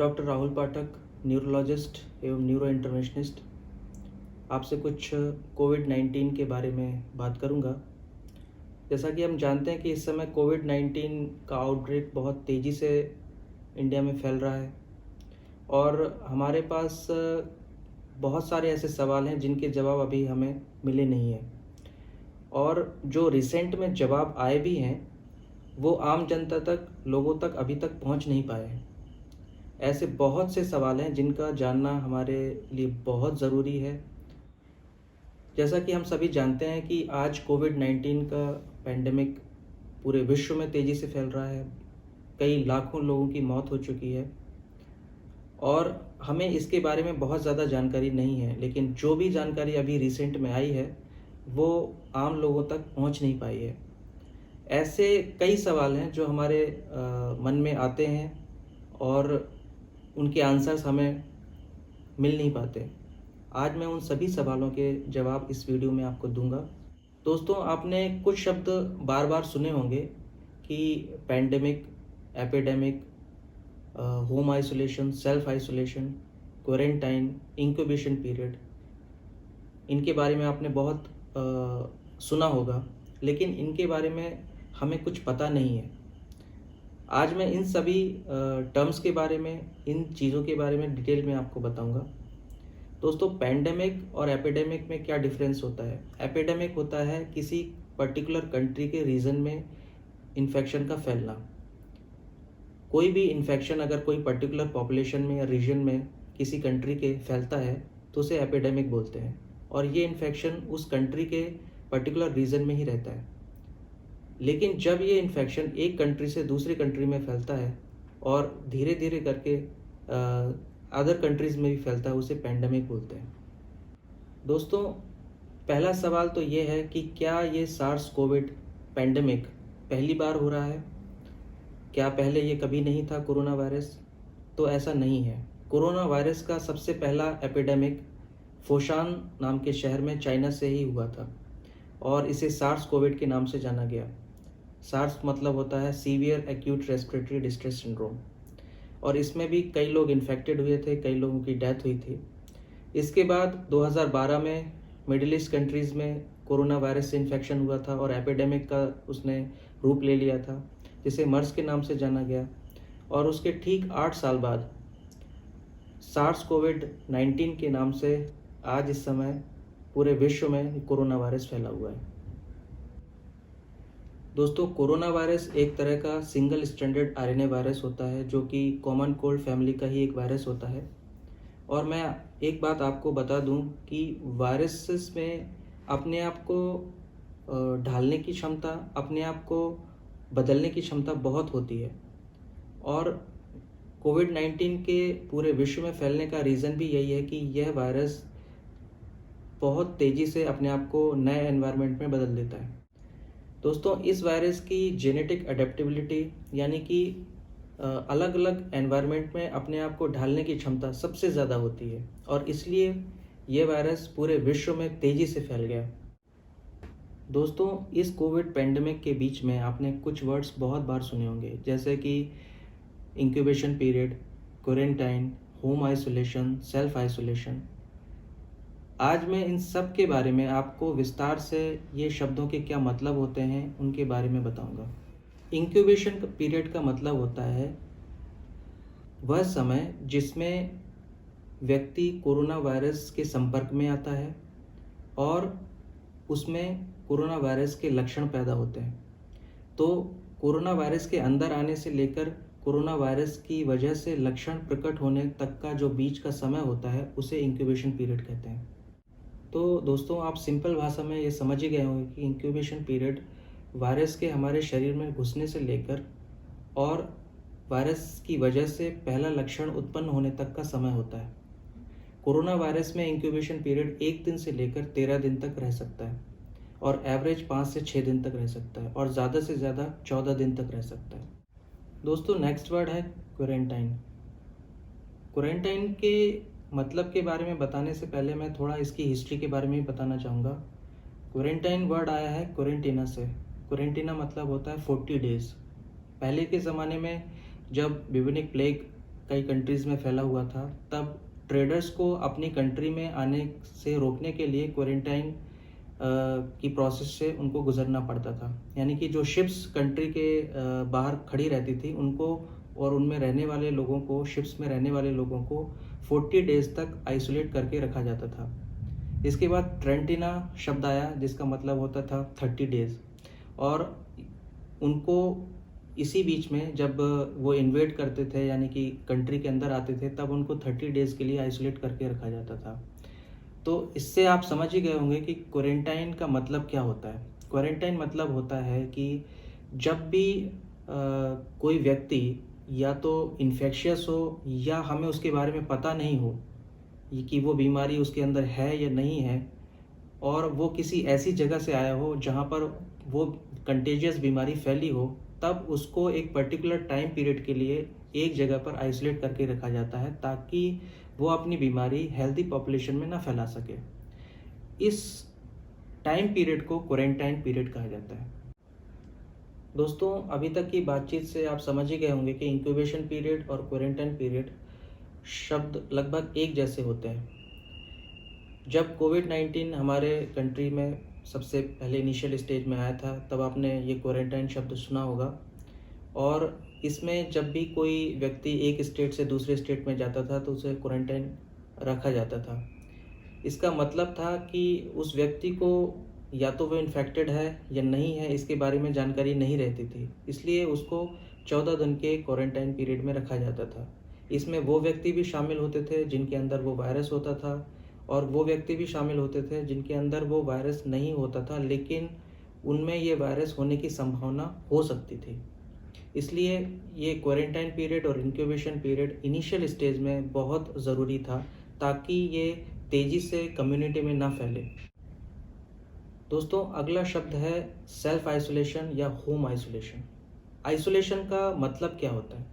Doctor Rahul पाठक, neurologist एवं neuro interventionist, आपसे कुछ कोविड-19 के बारे में बात करूंगा। जैसा कि हम जानते हैं कि इस समय कोविड-19 का आउटब्रेक बहुत तेज़ी से इंडिया में फैल रहा है और हमारे पास बहुत सारे ऐसे सवाल हैं जिनके जवाब अभी हमें मिले नहीं हैं, और जो रिसेंट में जवाब आए भी हैं वो आम जनता तक, लोगों तक अभी तक पहुंच नहीं पाए हैं। ऐसे बहुत से सवाल हैं जिनका जानना हमारे लिए बहुत ज़रूरी है। जैसा कि हम सभी जानते हैं कि आज कोविड-19 का पैंडेमिक पूरे विश्व में तेज़ी से फैल रहा है। कई लाखों लोगों की मौत हो चुकी है और हमें इसके बारे में बहुत ज़्यादा जानकारी नहीं है, लेकिन जो भी जानकारी अभी रिसेंट में आई है वो आम लोगों तक पहुंच नहीं पाई है। ऐसे कई सवाल हैं जो हमारे मन में आते हैं और उनके आंसर्स हमें मिल नहीं पाते। आज मैं उन सभी सवालों के जवाब इस वीडियो में आपको दूंगा। दोस्तों, आपने कुछ शब्द बार बार सुने होंगे कि pandemic, epidemic, home isolation, self isolation, quarantine, incubation period. इनके बारे में आपने बहुत सुना होगा, लेकिन इनके बारे में हमें कुछ पता नहीं है। आज मैं इन सभी टर्म्स के बारे में, इन चीज़ों के बारे में डिटेल में आपको बताऊंगा। दोस्तों, पैंडेमिक और एपिडेमिक में क्या डिफरेंस होता है? एपिडेमिक होता है किसी पर्टिकुलर कंट्री के रीजन में इन्फेक्शन का फैलना। कोई भी इन्फेक्शन अगर कोई पर्टिकुलर पॉपुलेशन में या रीजन में किसी कंट्री के फैलता है तो उसे एपिडेमिक बोलते हैं, और ये इन्फेक्शन उस कंट्री के पर्टिकुलर रीजन में ही रहता है। लेकिन जब ये इन्फेक्शन एक कंट्री से दूसरी कंट्री में फैलता है और धीरे धीरे करके अदर कंट्रीज़ में भी फैलता है, उसे पैंडेमिक बोलते हैं। दोस्तों, पहला सवाल तो ये है कि क्या ये सार्स कोविड पैंडेमिक पहली बार हो रहा है? क्या पहले ये कभी नहीं था कोरोना वायरस? तो ऐसा नहीं है। कोरोना वायरस का सबसे पहला एपिडेमिक फोशान नाम के शहर में चाइना से ही हुआ था और इसे सार्स कोविड के नाम से जाना गया। सार्स मतलब होता है severe acute respiratory distress syndrome, और इसमें भी कई लोग इन्फेक्टेड हुए थे, कई लोगों की डेथ हुई थी। इसके बाद 2012 में मिडिल ईस्ट कंट्रीज़ में कोरोना वायरस से इन्फेक्शन हुआ था और एपिडेमिक का उसने रूप ले लिया था, जिसे मर्स के नाम से जाना गया। और उसके ठीक 8 साल बाद सार्स कोविड-19 के नाम से आज इस समय पूरे विश्व में कोरोना वायरस फैला हुआ है। दोस्तों, कोरोना वायरस एक तरह का सिंगल स्ट्रैंडेड आरएनए वायरस होता है, जो कि कॉमन कोल्ड फैमिली का ही एक वायरस होता है। और मैं एक बात आपको बता दूं कि वायरसेस में अपने आप को ढालने की क्षमता, अपने आप को बदलने की क्षमता बहुत होती है, और कोविड-19 के पूरे विश्व में फैलने का रीज़न भी यही है कि यह वायरस बहुत तेज़ी से अपने आप को नए एनवायरनमेंट में बदल देता है। दोस्तों, इस वायरस की जेनेटिक अडेप्टेबिलिटी, यानी कि अलग अलग एनवायरनमेंट में अपने आप को ढालने की क्षमता सबसे ज़्यादा होती है, और इसलिए ये वायरस पूरे विश्व में तेज़ी से फैल गया। दोस्तों, इस कोविड पैंडेमिक के बीच में आपने कुछ वर्ड्स बहुत बार सुने होंगे, जैसे कि incubation period, quarantine, home isolation, self isolation. आज मैं इन सब के बारे में आपको विस्तार से ये शब्दों के क्या मतलब होते हैं उनके बारे में बताऊंगा। इंक्यूबेशन पीरियड का मतलब होता है वह समय जिसमें व्यक्ति कोरोना वायरस के संपर्क में आता है और उसमें कोरोना वायरस के लक्षण पैदा होते हैं। तो कोरोना वायरस के अंदर आने से लेकर कोरोना वायरस की वजह से लक्षण प्रकट होने तक का जो बीच का समय होता है उसे इंक्यूबेशन पीरियड कहते हैं। तो दोस्तों, आप सिंपल भाषा में ये समझ ही गए होंगे कि इंक्यूबेशन पीरियड वायरस के हमारे शरीर में घुसने से लेकर और वायरस की वजह से पहला लक्षण उत्पन्न होने तक का समय होता है। कोरोना वायरस में इंक्यूबेशन पीरियड 1 दिन से लेकर 13 दिन तक रह सकता है, और एवरेज 5 से 6 दिन तक रह सकता है, और ज़्यादा से ज़्यादा 14 दिन तक रह सकता है। दोस्तों, नेक्स्ट वर्ड है क्वारंटाइन। क्वारंटाइन के मतलब के बारे में बताने से पहले मैं थोड़ा इसकी हिस्ट्री के बारे में भी बताना चाहूँगा। क्वारंटाइन वर्ड आया है क्वारंटीना से। क्वारंटीना मतलब होता है 40 डेज़। पहले के ज़माने में जब ब्यूबोनिक प्लेग कई कंट्रीज़ में फैला हुआ था, तब ट्रेडर्स को अपनी कंट्री में आने से रोकने के लिए क्वारंटाइन की प्रोसेस से उनको गुजरना पड़ता था। यानी कि जो शिप्स कंट्री के बाहर खड़ी रहती थी उनको और उनमें रहने वाले लोगों को, शिप्स में रहने वाले लोगों को 40 डेज़ तक आइसोलेट करके रखा जाता था। इसके बाद ट्रेंटिना शब्द आया जिसका मतलब होता था 30 डेज़, और उनको इसी बीच में जब वो इन्वेड करते थे यानी कि कंट्री के अंदर आते थे तब उनको 30 डेज़ के लिए आइसोलेट करके रखा जाता था। तो इससे आप समझ ही गए होंगे कि क्वारंटाइन का मतलब क्या होता है। क्वारंटाइन मतलब होता है कि जब भी कोई व्यक्ति या तो इन्फेक्शियस हो या हमें उसके बारे में पता नहीं हो कि वो बीमारी उसके अंदर है या नहीं है, और वो किसी ऐसी जगह से आया हो जहाँ पर वो कंटेजियस बीमारी फैली हो, तब उसको एक पर्टिकुलर टाइम पीरियड के लिए एक जगह पर आइसोलेट करके रखा जाता है ताकि वो अपनी बीमारी हेल्दी पॉपुलेशन में ना फैला सके। इस टाइम पीरियड को क्वारंटाइन पीरियड कहा जाता है। दोस्तों, अभी तक की बातचीत से आप समझ ही गए होंगे कि इंक्यूबेशन पीरियड और क्वारंटाइन पीरियड शब्द लगभग एक जैसे होते हैं। जब कोविड-19 हमारे कंट्री में सबसे पहले इनिशियल स्टेज में आया था तब आपने ये क्वारंटाइन शब्द सुना होगा, और इसमें जब भी कोई व्यक्ति एक स्टेट से दूसरे स्टेट में जाता था तो उसे क्वारंटाइन रखा जाता था। इसका मतलब था कि उस व्यक्ति को या तो वो इन्फेक्टेड है या नहीं है इसके बारे में जानकारी नहीं रहती थी, इसलिए उसको 14 दिन के क्वारंटाइन पीरियड में रखा जाता था। इसमें वो व्यक्ति भी शामिल होते थे जिनके अंदर वो वायरस होता था, और वो व्यक्ति भी शामिल होते थे जिनके अंदर वो वायरस नहीं होता था लेकिन उनमें ये वायरस होने की संभावना हो सकती थी। इसलिए ये क्वारंटाइन पीरियड और इंक्यूबेशन पीरियड इनिशियल स्टेज में बहुत ज़रूरी था ताकि ये तेज़ी से कम्युनिटी में ना फैले। दोस्तों, अगला शब्द है सेल्फ आइसोलेशन या होम आइसोलेशन। आइसोलेशन का मतलब क्या होता है?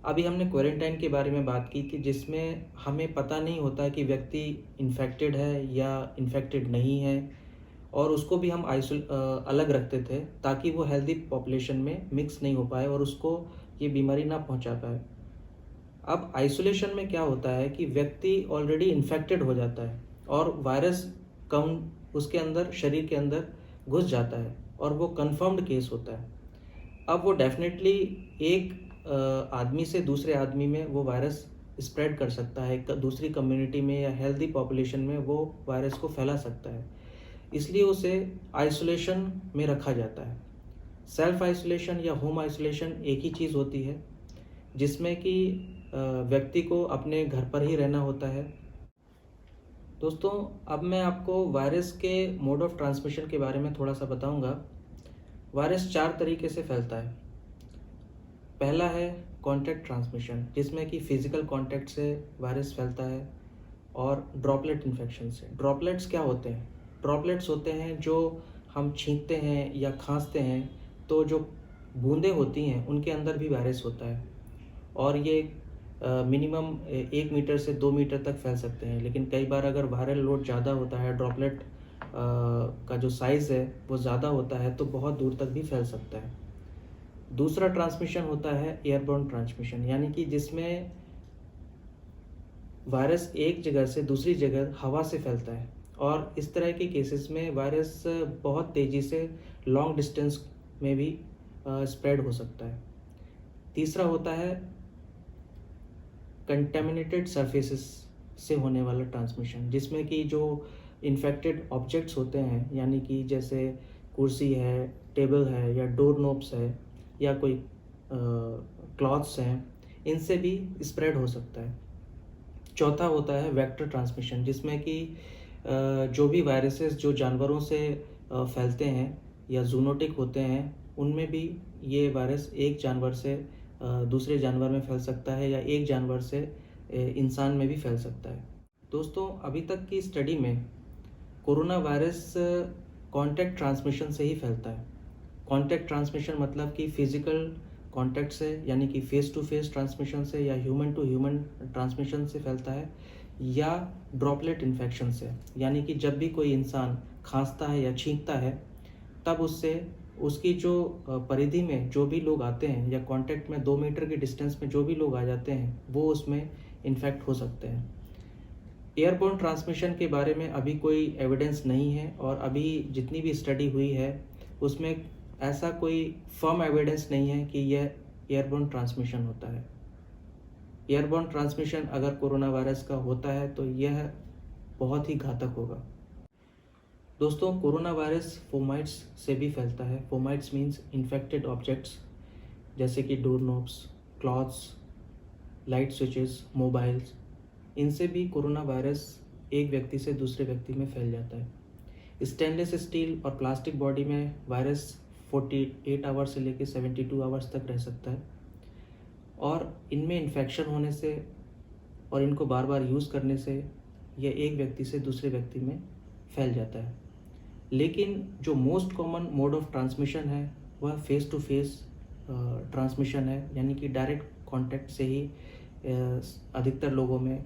अभी हमने क्वारंटाइन के बारे में बात की कि जिसमें हमें पता नहीं होता कि व्यक्ति इन्फेक्टेड है या इन्फेक्टेड नहीं है, और उसको भी हम अलग रखते थे ताकि वो हेल्दी पॉपुलेशन में मिक्स नहीं हो पाए और उसको ये बीमारी ना पहुंचा पाए। अब आइसोलेशन में क्या होता है कि व्यक्ति ऑलरेडी इन्फेक्टेड हो जाता है और वायरस कम उसके अंदर, शरीर के अंदर घुस जाता है और वो कंफर्म्ड केस होता है। अब वो डेफिनेटली एक आदमी से दूसरे आदमी में वो वायरस स्प्रेड कर सकता है, दूसरी कम्युनिटी में या हेल्दी पॉपुलेशन में वो वायरस को फैला सकता है, इसलिए उसे आइसोलेशन में रखा जाता है। सेल्फ आइसोलेशन या होम आइसोलेशन एक ही चीज़ होती है जिसमें कि व्यक्ति को अपने घर पर ही रहना होता है। दोस्तों, अब मैं आपको वायरस के मोड ऑफ ट्रांसमिशन के बारे में थोड़ा सा बताऊंगा। वायरस 4 तरीके से फैलता है। पहला है कॉन्टैक्ट ट्रांसमिशन, जिसमें कि फिजिकल कॉन्टैक्ट से वायरस फैलता है, और ड्रॉपलेट इन्फेक्शन से। ड्रॉपलेट्स क्या होते हैं? ड्रॉपलेट्स होते हैं जो हम छींकते हैं या खांसते हैं तो जो बूंदें होती हैं उनके अंदर भी वायरस होता है, और ये मिनिमम 1 मीटर से 2 मीटर तक फैल सकते हैं। लेकिन कई बार अगर वायरल लोड ज़्यादा होता है, ड्रॉपलेट का जो साइज़ है वो ज़्यादा होता है, तो बहुत दूर तक भी फैल सकता है। दूसरा ट्रांसमिशन होता है एयरबोर्न ट्रांसमिशन, यानी कि जिसमें वायरस एक जगह से दूसरी जगह हवा से फैलता है, और इस तरह के केसेस में वायरस बहुत तेज़ी से लॉन्ग डिस्टेंस में भी स्प्रेड हो सकता है। तीसरा होता है कंटेमिनेटेड सरफेसेस से होने वाला ट्रांसमिशन, जिसमें कि जो इन्फेक्टेड ऑब्जेक्ट्स होते हैं, यानी कि जैसे कुर्सी है, टेबल है, या डोर नोब्स है, या कोई क्लॉथ्स हैं, इनसे भी स्प्रेड हो सकता है। चौथा होता है वेक्टर ट्रांसमिशन, जिसमें कि जो भी वायरसेस जो जानवरों से फैलते हैं या जूनोटिक होते हैं, उनमें भी ये वायरस एक जानवर से दूसरे जानवर में फैल सकता है, या एक जानवर से इंसान में भी फैल सकता है। दोस्तों, अभी तक की स्टडी में कोरोना वायरस कॉन्टैक्ट ट्रांसमिशन से ही फैलता है। कॉन्टैक्ट ट्रांसमिशन मतलब कि फिजिकल कॉन्टैक्ट से, यानी कि फेस टू फेस ट्रांसमिशन से, या ह्यूमन टू ह्यूमन ट्रांसमिशन से फैलता है, या ड्रॉपलेट इन्फेक्शन से, यानी कि जब भी कोई इंसान खांसता है या छींकता है तब उससे उसकी जो परिधि में जो भी लोग आते हैं या कांटेक्ट में 2 मीटर के डिस्टेंस में जो भी लोग आ जाते हैं वो उसमें इन्फेक्ट हो सकते हैं। एयरबोर्न ट्रांसमिशन के बारे में अभी कोई एविडेंस नहीं है और अभी जितनी भी स्टडी हुई है उसमें ऐसा कोई फर्म एविडेंस नहीं है कि यह एयरबोर्न ट्रांसमिशन होता है। एयरबोर्न ट्रांसमिशन अगर कोरोना वायरस का होता है तो यह बहुत ही घातक होगा। दोस्तों, कोरोना वायरस फोमाइट्स से भी फैलता है। फोमाइट्स मीन्स इन्फेक्टेड ऑब्जेक्ट्स जैसे कि door knobs, clothes, light switches, mobiles, इनसे भी कोरोना वायरस एक व्यक्ति से दूसरे व्यक्ति में फैल जाता है। स्टेनलेस स्टील और प्लास्टिक बॉडी में वायरस 48 आवर्स से लेकर 72 आवर्स तक रह सकता है और इनमें इन्फेक्शन होने से और इनको बार बार यूज़ करने से यह एक व्यक्ति से दूसरे व्यक्ति में फैल जाता है। लेकिन जो most common mode of transmission है वह फेस टू फेस ट्रांसमिशन है, यानी कि डायरेक्ट कांटेक्ट से ही अधिकतर लोगों में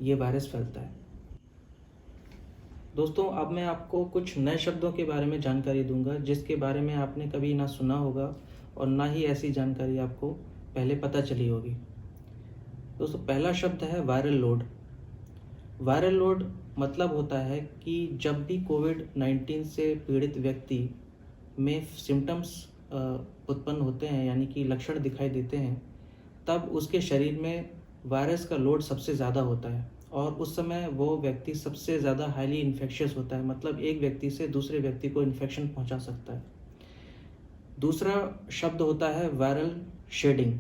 ये वायरस फैलता है। दोस्तों, अब मैं आपको कुछ नए शब्दों के बारे में जानकारी दूंगा जिसके बारे में आपने कभी ना सुना होगा और ना ही ऐसी जानकारी आपको पहले पता चली होगी। दोस्तों, पहला शब्द है वायरल लोड। वायरल लोड मतलब होता है कि जब भी कोविड-19 से पीड़ित व्यक्ति में सिम्टम्स उत्पन्न होते हैं, यानी कि लक्षण दिखाई देते हैं, तब उसके शरीर में वायरस का लोड सबसे ज़्यादा होता है और उस समय वो व्यक्ति सबसे ज़्यादा हाईली इन्फेक्शियस होता है, मतलब एक व्यक्ति से दूसरे व्यक्ति को इन्फेक्शन पहुंचा सकता है। दूसरा शब्द होता है वायरल शेडिंग,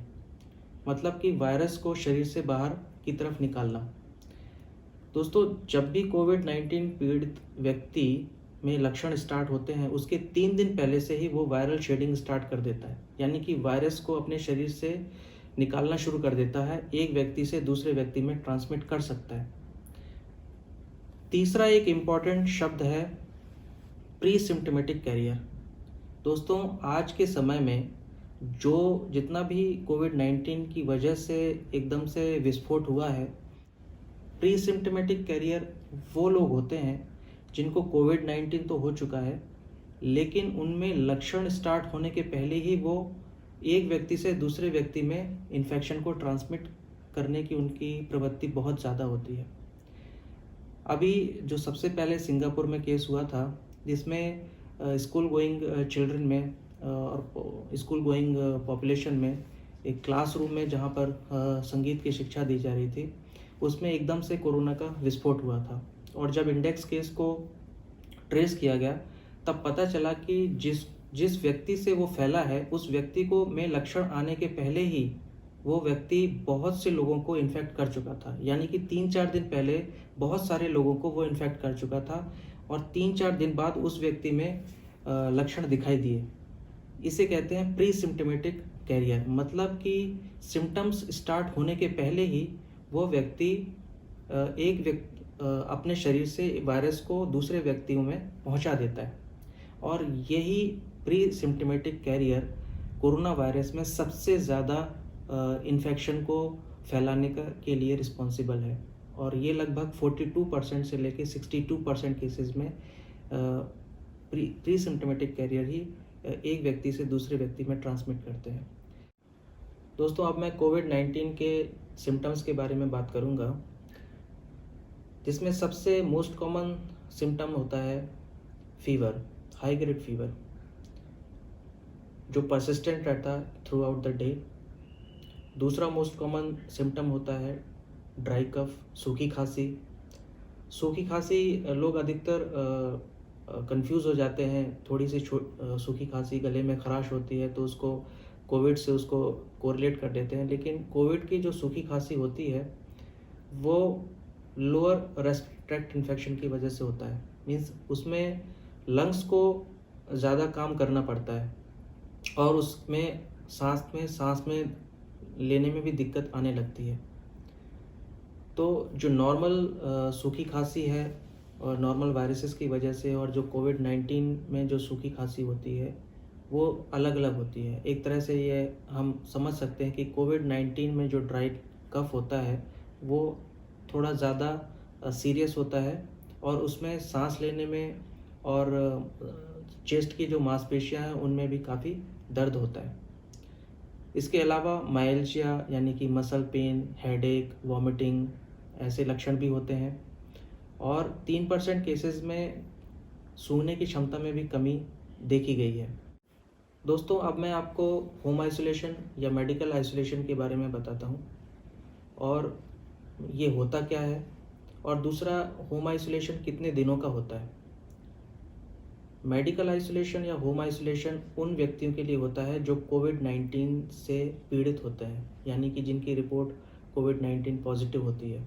मतलब कि वायरस को शरीर से बाहर की तरफ निकालना। दोस्तों, जब भी कोविड-19 पीड़ित व्यक्ति में लक्षण स्टार्ट होते हैं उसके 3 दिन पहले से ही वो वायरल शेडिंग स्टार्ट कर देता है, यानी कि वायरस को अपने शरीर से निकालना शुरू कर देता है, एक व्यक्ति से दूसरे व्यक्ति में ट्रांसमिट कर सकता है। तीसरा एक इम्पॉर्टेंट शब्द है प्री सिम्टोमेटिक कैरियर। दोस्तों, आज के समय में जो जितना भी कोविड-19 की वजह से एकदम से विस्फोट हुआ है, प्री सिम्टोमेटिक कैरियर वो लोग होते हैं जिनको कोविड-19 तो हो चुका है लेकिन उनमें लक्षण स्टार्ट होने के पहले ही वो एक व्यक्ति से दूसरे व्यक्ति में इन्फेक्शन को ट्रांसमिट करने की उनकी प्रवृत्ति बहुत ज़्यादा होती है। अभी जो सबसे पहले सिंगापुर में केस हुआ था जिसमें स्कूल गोइंग चिल्ड्रन में और स्कूल गोइंग पॉपुलेशन में एक क्लासरूम में जहाँ पर संगीत की शिक्षा दी जा रही थी, उसमें एकदम से कोरोना का विस्फोट हुआ था और जब इंडेक्स केस को ट्रेस किया गया तब पता चला कि जिस व्यक्ति से वो फैला है उस व्यक्ति को में लक्षण आने के पहले ही वो व्यक्ति बहुत से लोगों को इन्फेक्ट कर चुका था, यानी कि 3-4 दिन पहले बहुत सारे लोगों को वो इन्फेक्ट कर चुका था और 3-4 दिन बाद उस व्यक्ति में लक्षण दिखाई दिए। इसे कहते हैं प्री सिम्टोमेटिक कैरियर, मतलब कि सिम्टम्स स्टार्ट होने के पहले ही वो व्यक्ति अपने शरीर से वायरस को दूसरे व्यक्तियों में पहुंचा देता है और यही presymptomatic carrier corona virus में सबसे ज़्यादा इन्फेक्शन को फैलाने के लिए रिस्पॉन्सिबल है और ये लगभग 42% से लेकर 62% केसेस में प्री सिम्टोमेटिक कैरियर ही एक व्यक्ति से दूसरे व्यक्ति में ट्रांसमिट करते हैं। दोस्तों, अब मैं कोविड-19 के सिम्टम्स के बारे में बात करूंगा, जिसमें सबसे मोस्ट कॉमन सिम्टम होता है फीवर, हाई ग्रेड फीवर, जो परसिस्टेंट रहता है थ्रू आउट द डे। दूसरा मोस्ट कॉमन सिम्टम होता है ड्राई कफ, सूखी खांसी। सूखी खांसी लोग अधिकतर कंफ्यूज हो जाते हैं, थोड़ी सी सूखी खांसी गले में खराश होती है तो उसको कोविड से उसको कोरिलेट कर देते हैं, लेकिन कोविड की जो सूखी खांसी होती है वो लोअर रेस्पिरेटरी ट्रैक्ट इन्फेक्शन की वजह से होता है। मीन्स उसमें लंग्स को ज़्यादा काम करना पड़ता है और उसमें सांस में लेने में भी दिक्कत आने लगती है। तो जो नॉर्मल सूखी खांसी है और नॉर्मल वायरसेस की वजह से और जो कोविड-19 में जो सूखी खांसी होती है वो अलग अलग होती है। एक तरह से ये हम समझ सकते हैं कि कोविड-19 में जो ड्राई कफ होता है वो थोड़ा ज़्यादा सीरियस होता है और उसमें सांस लेने में और चेस्ट की जो मांसपेशियां हैं उनमें भी काफ़ी दर्द होता है। इसके अलावा माइल्जिया यानी कि मसल पेन, हेडेक, वॉमिटिंग ऐसे लक्षण भी होते हैं और 3% केसेस में सूंघने की क्षमता में भी कमी देखी गई है। दोस्तों, अब मैं आपको होम आइसोलेशन या मेडिकल आइसोलेशन के बारे में बताता हूँ और ये होता क्या है, और दूसरा होम आइसोलेशन कितने दिनों का होता है। मेडिकल आइसोलेशन या होम आइसोलेशन उन व्यक्तियों के लिए होता है जो कोविड-19 से पीड़ित होते हैं, यानी कि जिनकी रिपोर्ट कोविड-19 पॉजिटिव होती है,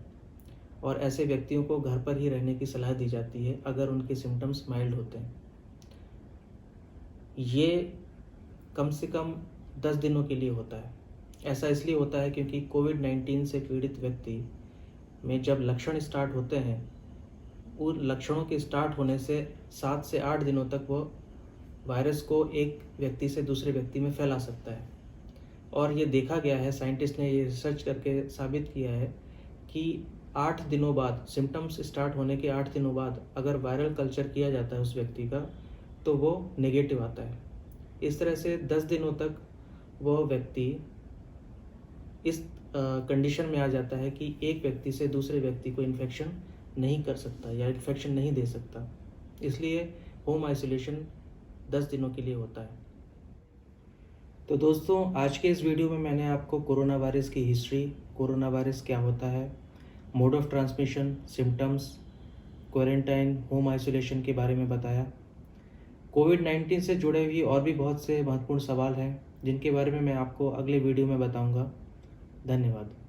और ऐसे व्यक्तियों को घर पर ही रहने की सलाह दी जाती है अगर उनके सिम्टम्स माइल्ड होते हैं। ये कम से कम 10 दिनों के लिए होता है। ऐसा इसलिए होता है क्योंकि कोविड-19 से पीड़ित व्यक्ति में जब लक्षण स्टार्ट होते हैं, उन लक्षणों के स्टार्ट होने से 7 से 8 दिनों तक वो वायरस को एक व्यक्ति से दूसरे व्यक्ति में फैला सकता है। और ये देखा गया है, साइंटिस्ट ने ये रिसर्च करके साबित किया है कि 8 दिनों बाद, सिम्टम्स स्टार्ट होने के 8 दिनों बाद अगर वायरल कल्चर किया जाता है उस व्यक्ति का, तो वो नेगेटिव आता है। इस तरह से 10 दिनों तक वो व्यक्ति इस कंडीशन में आ जाता है कि एक व्यक्ति से दूसरे व्यक्ति को इन्फेक्शन नहीं कर सकता या इन्फेक्शन नहीं दे सकता। इसलिए होम आइसोलेशन 10 दिनों के लिए होता है। तो दोस्तों, आज के इस वीडियो में मैंने आपको कोरोना वायरस की हिस्ट्री, कोरोना वायरस क्या होता है, mode of transmission, symptoms, quarantine, home isolation के बारे में बताया। कोविड-19 से जुड़े हुए और भी बहुत से महत्वपूर्ण सवाल हैं जिनके बारे में मैं आपको अगले वीडियो में बताऊंगा। धन्यवाद।